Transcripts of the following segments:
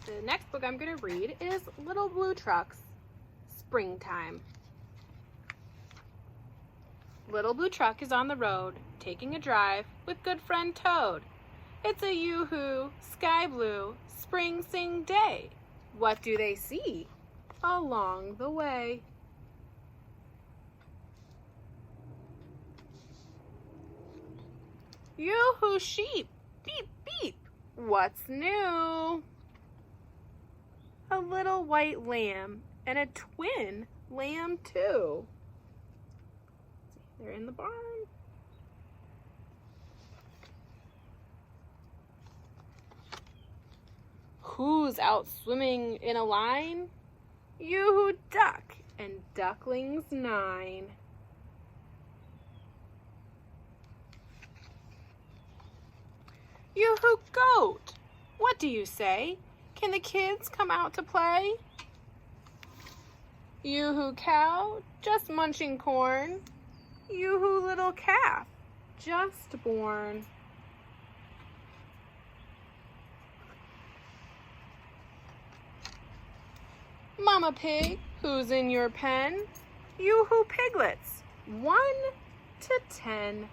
The next book I'm going to read is Little Blue Truck's Springtime. Little Blue Truck is on the road, taking a drive with good friend Toad. It's a yoo-hoo, sky blue, spring sing day. What do they see along the way? Yoo-hoo sheep, beep, beep. What's new? A little white lamb and a twin lamb too. They're in the barn. Who's out swimming in a line? Yoo-hoo duck and ducklings 9. Yoo-hoo goat, what do you say? Can the kids come out to play? Yoo-hoo cow, just munching corn. Yoo-hoo little calf, just born. Mama pig, who's in your pen? Yoo-hoo piglets, 1 to 10.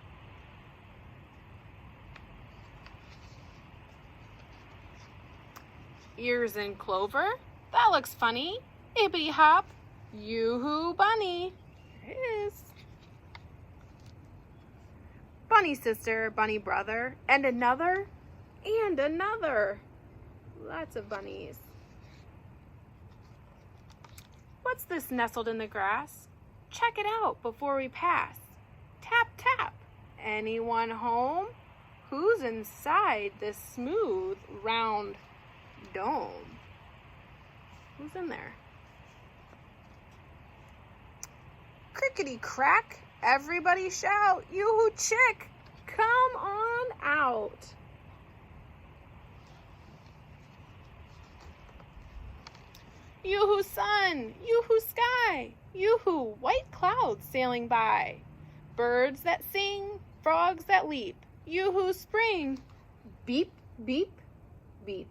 Ears in clover, that looks funny. Ibbity hop, yoo-hoo bunny. There it is. Bunny sister, bunny brother, and another, and another. Lots of bunnies. What's this nestled in the grass? Check it out before we pass. Tap, tap. Anyone home? Who's inside this smooth, round dome? Who's in there? Crickety crack, everybody shout, yoo-hoo chick, come on out. Yoo-hoo sun, yoo-hoo sky, yoo-hoo white clouds sailing by. Birds that sing, frogs that leap, yoo-hoo spring, beep, beep, beep.